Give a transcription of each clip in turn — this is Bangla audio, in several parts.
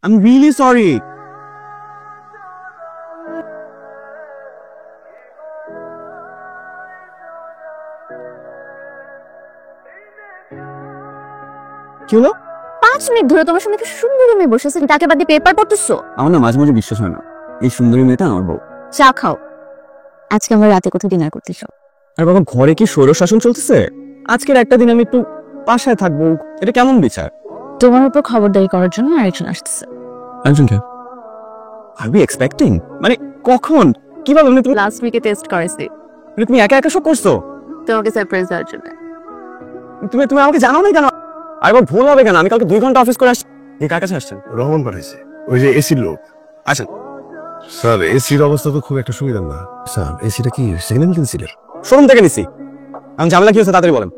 I'm really sorry. কি হলো? 5 মিনিট ধরে তোমার সামনে কি সুন্দর মেয়ে বসে আছে, তাকে বাদ দিয়ে পেপার পড়তেছো? আমার না মাঝে মাঝে বিশ্বাস হয় না এই সুন্দরী মেয়েটা আমার বউ। চা খাও। আজকে আমরা রাতে কোথাও ডিনার করতেছো? আর বাবা, ঘরে কি স্বৈর শাসন চলতেছে? আজকের একটা দিন আমি একটু বাসায় থাকবো, এটা কেমন বিচার? তোমার উপর খবরদারি করার জন্য আরেকজন আসতেছে। একজনকে? আর বি এক্সপেক্টিং? মানে কখন, কিভাবে? মানে তুমি লাস্ট উইকে টেস্ট করেছি তুমি একা একা সব করছো? তোমাকে সারপ্রাইজ দেওয়ার জন্য। তুমি তুমি আমাকে জানাও নাই কেন? আর এবার ভুল হবে কেন? আমি কালকে 2 ঘন্টা অফিস করে আসছি। কার কাছে আসছেন? রহমান পাঠাইছে, ওই যে এসির লোক। আসেন। স্যার এসির অবস্থা তো খুব একটা সুবিধার না। স্যার এসিটা কি সেকেন্ড হ্যান্ড কিনছিলেন? শোরুম থেকে নিছি। আমি ঝামেলা কি হচ্ছে তাড়াতাড়ি বলেন।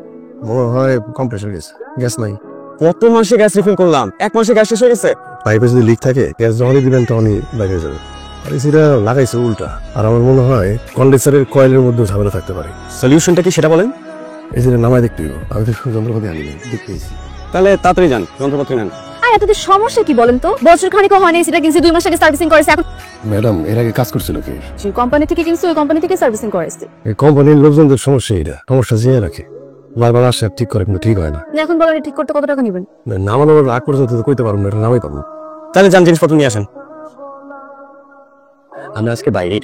মনে হয় কম্প্রেসার গেছে, গ্যাস নাই। কত মাসে গ্যাস রিফিল করলাম, 1 মাসে গ্যাস শেষ হয়ে গেছে। পাইপে যদি লিক থাকে গ্যাস যখনই দিবেন তখনই বাইরে যাবে। আর এসিটা লাগাইছে উল্টা, আর আমার মনে হয় কন্ডেন্সারের কয়েলের মধ্যে ঝামেলা থাকতে পারে। সলিউশনটা কি সেটা বলেন। এসিটা নামায় দেখতে হইব। আমি তো যন্ত্রপাতি আনি নাই, দেখতেছি। তাহলে তাড়াতাড়ি যান, যন্ত্রপাতি নেন। আর এতদিন সমস্যা কি বলেন তো? বছর খানিক হয়নি সেটা কিনছি, 2 মাস আগে সার্ভিসিং করেছে। এখন ম্যাডাম এর আগে কাজ করছিল কি? যে কোম্পানি থেকে কিনছি ওই কোম্পানি থেকে সার্ভিসিং করেছে। এই কোম্পানির লোকজনদের সমস্যা, এটা সমস্যা চেয়ে রাখে, বারবার আসে ঠিক করে, কিন্তু ঠিক হয় না। এখন বলেন ঠিক করতে কত টাকা নেবেন? নামানোর রাগ করে তো কইতে পারবো না, এটা নামাই পাবো। তাহলে যান, জিনিসপত্র নিয়ে আসেন। আমি আজকে বাইরেই।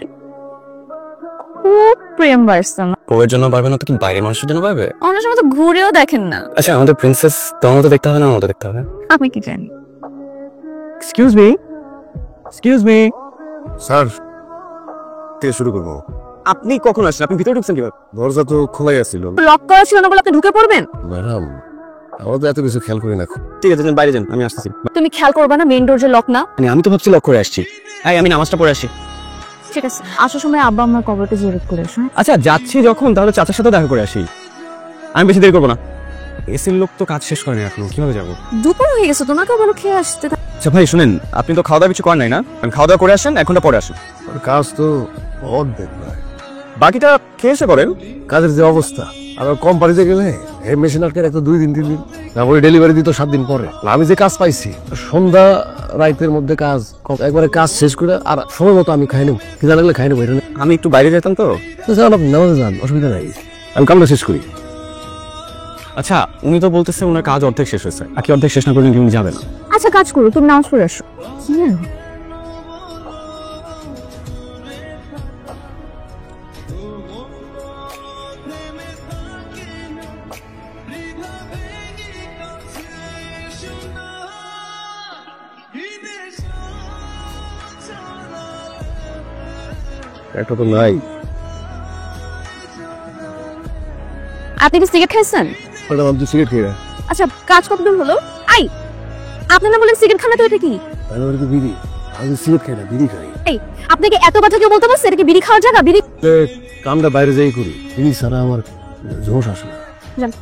খুব প্রেম বাড়ছে না? বউয়ের জন্য পারবে না তো কি বাইরের মানুষের জন্য পারবে? অনেক সময় তো ঘুরেও দেখেন না। আচ্ছা, আমাদের প্রিন্সেস তোমার মতো দেখতে হবে না আমার মতো দেখতে হবে? আমি কি জানি। Excuse me, excuse me. Sir থেকে শুরু করবো। আপনি কখন আসছেন? আপনি ভিতরে ঢুকছেন কিভাবে? দরজা তো খোলাই আছিল। লক করা ছিল না বলে আপনি ঢুকে পড়বেন? ম্যাডাম আমরা তো এত কিছু খেয়াল করি না। ঠিক আছে, যান বাইরে যান, আমি আসতেছি। তুমি খেয়াল করবে না মেইন ডোর যে লক না? মানে আমি তো ভাবছি লক করে আসছি। আমি নামাজটা পড়ে আসি। ঠিক আছে, আসার সময় আব্বা আমার কবরটা জিয়ারত করে আসো। আচ্ছা, যাচ্ছি যখন তাহলে চাচার সাথে দেখা করে আসি। আমি বেশি দেরি করবো না। এসির লোক তো কাজ শেষ করেনি এখনো, কিভাবে যাবো? দুপুর হয়ে গেছে, তোমাকে বলো খেয়ে আসতে। আচ্ছা ভাই শুনেন, আপনি তো খাওয়া দাওয়া কিছু করেন নাই না? খাওয়া দাওয়া করে আসেন, 1 ঘন্টা পরে আসেন। কাজ তো অর্ধেক নয়, বাকিটা খেয়ে এসে করেন। কাজের যে অবস্থা, আবার কোম্পানিতে গেলে এই মেশিন আটকে রাখতো 2 দিন 3 দিন, তারপরে ডেলিভারি দিত 7 দিন পরে। আমি যে কাজ পাইছি সন্ধ্যা রাতের মধ্যে কাজ, একবারে কাজ শেষ করে আর সময় মতো আমি খাই নেব, খিদা লাগলে খাই নেবো। এটা আমি একটু বাইরে যেতাম তো। যান, আপনি নামাজে যান, অসুবিধা নাই, আমি কামটা শেষ করি। আচ্ছা, উনি তো বলতেছে ওনার কাজ অর্ধেক শেষ হয়েছে, আর কি অর্ধেক শেষ না করলে উনি যাবে না। আচ্ছা কাজ করো, তুমি নামাজ পড়ে আসো। কি জানো একটা তো নাই। আপনি কি সিগারেট খাইছেন? ম্যাডাম আমি তো সিগারেট খাই না। আচ্ছা কাজ কতদূর হলো? আই আপনি না বলেন সিগারেট খান না, তো এটা কি? আমি তো বিড়ি, আমি সিগারেট খাই না, বিড়ি খাই। এই আপনাকে এত কথা কেউ বলতে পারছে? এটা কি বিড়ি খাওয়ার জায়গা? বিড়ি কামটা বাইরে যাই করি, বিড়ি ছাড়া আমার জোশ আসে না। যান।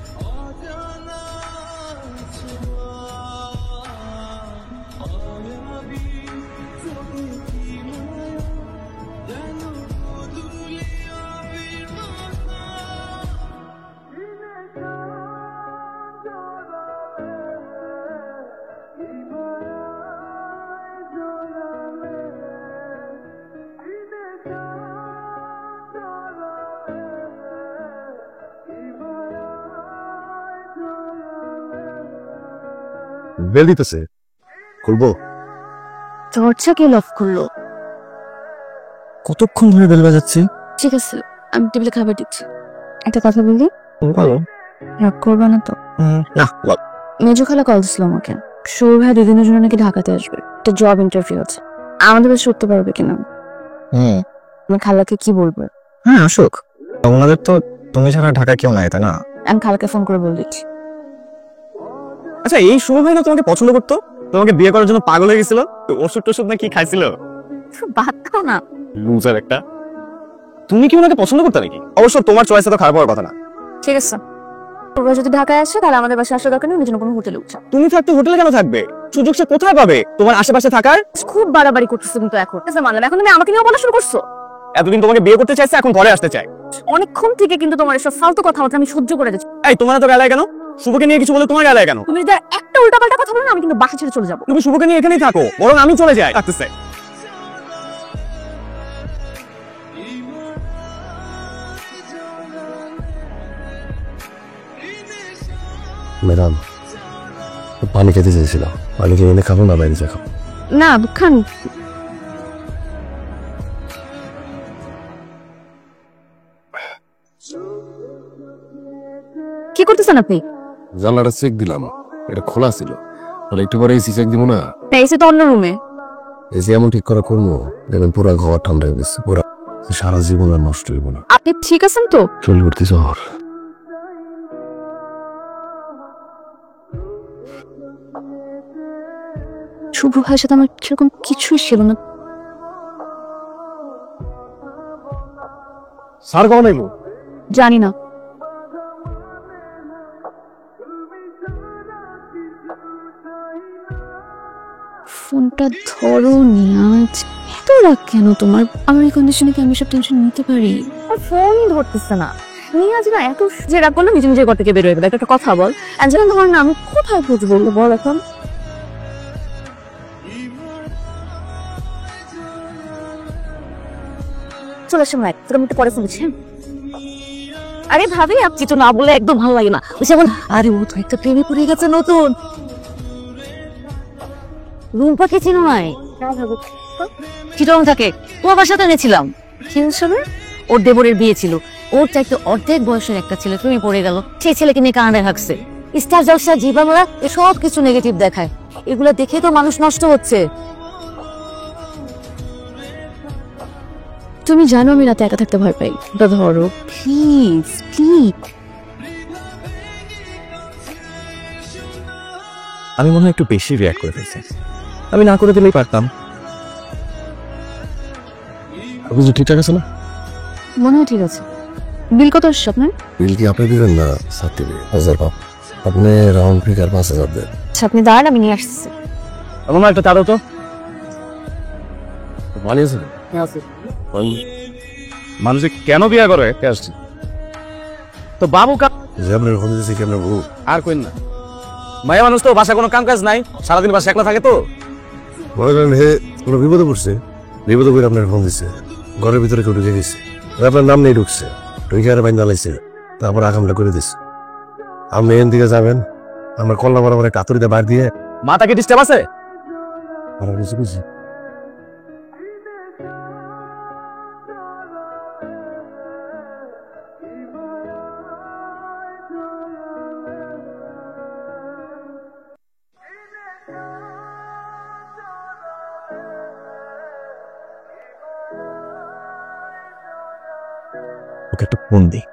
বেল দিতেছে, খুলবো? দরজা কে লক করলো? কতক্ষণ ধরে বেল বাজাচ্ছি? ঠিক আছে, আমি টেবিলে খাবার দিচ্ছি। একটা কথা বলি, ভালো। রাগ করবে না তো? না। মেজো খালা কল দিছিল আমাকে, সৌর ভাই 2 দিনের জন্য নাকি ঢাকাতে আসবে, একটা জব ইন্টারভিউ আছে। আমাদের বেশ উঠতে পারবে কিনা? আমি খালাকে কি বলবো? হ্যাঁ আসুক, ওনাদের তো তুমি ছাড়া ঢাকায় কেউ নাই, তাই না? আমি খালাকে ফোন করে বলে দিচ্ছি। আচ্ছা, এই শুভ ভাই না তোমাকে পছন্দ করতো? তোমাকে বিয়ে করার জন্য পাগল হয়ে গেছিল? ওষুধ টষুধ না কি খাইছিল? বাদ দাও না। লুজার একটা। তুমি কি ওনাকে পছন্দ করতে নাকি? অবশ্য তোমার চয়েস তো খারাপ হওয়ার কথা না। ঠিক আছে, ওরা যদি ঢাকায় আসে তাহলে আমাদের বাসায় আসার দরকার নেই, অন্য কোনো হোটেলে উঠছে। তুমি থাকতে হোটেলে কেন থাকবে? সুযোগ সে কোথায় পাবে তোমার আশেপাশে থাকার? খুব বাড়াবাড়ি করতেছো কিন্তু এখন। আচ্ছা মানলাম, এখন তুমি আমাকে নিয়ে বলা শুরু করছো। এতদিন তোমাকে বিয়ে করতে চাইছে, এখন ঘরে আসতে চায়। অনেকক্ষণ থেকে কিন্তু তোমার এসব ফালতু কথাবার্তা আমি সহ্য করে যাচ্ছি। এই তোমার তো গেলায় কেন? শুভকে নিয়ে কিছু বলে তোমার গায়ে লাগে কেন? তুমি যদি আর একটা উল্টাপাল্টা কথা বলো না, আমি কিন্তু বাসা ছেড়ে চলে যাবো। তুমি শুভকে নিয়ে এখানেই থাকো, বরং আমি চলে যাই থাকতেছে। ম্যাডাম, পানি খেতে চেয়েছিলাম, পানি খেয়ে এনে খাবো না বাইরে যা খাবো? না খান। কি করতেছেন আপনি? জানলাটা চেক দিলাম, এটা খোলা ছিল, তাহলে একটু পরে এসি চেক দিব না? এসে তো অন্য রুমে। এসি এমন ঠিক করা করবো দেখবেন পুরা ঘর ঠান্ডা হয়ে গেছে, পুরা সারা জীবন আর নষ্ট হইব না। আপনি ঠিক আছেন তো? চলে উঠতে শহর। শুভ ভাইয়ের সাথে আমার সেরকম কিছুই ছিল না। স্যার কখন আইব? জানি না। ফোনটা ধরো নি আজ। এত রাগ কেন তোমার? আমার এই কন্ডিশনে কি আমি সব টেনশন নিতে পারি? ফোনই ধরতেছে না। নিয়াজ না এত যে রাগ করলো, নিজে নিজের ঘর থেকে বের হয়ে গেল। একটা কথা বল, অ্যাঞ্জেলা তোমার না আমি কোথায় খুঁজবো বল এখন? চলে আসলাম রাইট, তোর আমি একটু পরে শুনছি। আরে ভাবি, আপনি তো না বলে একদম ভালো লাগে না। যেমন আরে ও তো একটা প্রেমে পড়ে গেছে নতুন। রুম্পাকে চিনো নাই? চিটং থাকে, তোমার সাথে এনেছিলাম। কি শুনে? ওর দেবরের বিয়ে ছিল, ওর চাইতে অর্ধেক বয়সের একটা ছেলে প্রেমে পড়ে গেল। সেই ছেলেকে নিয়ে কানাডায় থাকছে। স্টার জলসা জি বাংলা সব কিছু নেগেটিভ দেখায়। এগুলো দেখে তো মানুষ নষ্ট হচ্ছে। তুমি জানো আমি রাতে একা থাকতে ভয় পাই। ওটা ধরো প্লিজ প্লিজ। আমি মনে হয় একটু বেশি রিয়াক্ট করে ফেলছি, আমি না করে দিলেই পারতাম। আপনি যে ঠিকঠাক আছে না? মনে হয় ঠিক আছে। বিল কত আসছে আপনার? বিল কি আপনি দিবেন না স্যার দিবে? 1000 পাও। আপনি রাউন্ড ফিগার 5000 দেন। আচ্ছা আপনি দাঁড়ান, আমি নিয়ে আসছি। আমার একটা চাদর তো পানি আছে? মানুষ কেন বিয়ে করে আসছে তো বাবু যে আপনার ফোন দিয়েছি কেমন বউ? আর কইন না, মায়া মানুষ তো বাসায় কোনো কাম কাজ নাই, সারাদিন বাসা একলা থাকে তো। মনে করেন হে কোনো বিপদে পড়ছে, বিপদে পড়ে আপনার ফোন দিচ্ছে, ঘরের ভিতরে কেউ ঢুকে গেছে, আপনার নাম নেই, ঢুকছে, ঢুকে আর বাইন্দা লাইছে, তারপর আকামটা করে দিচ্ছে। আপনি এখান থেকে যাবেন, আমার কল্লা বরাবর একটা হাতুড়িতে বার দিয়ে মাথা কি ডিস্টার্ব আছে? আর কিছু বুঝি ওকে একটা ফোন দিই।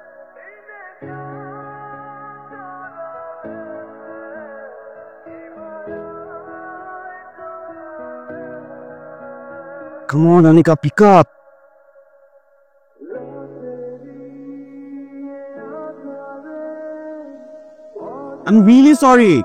Come on, Anika, pick up. I'm really sorry.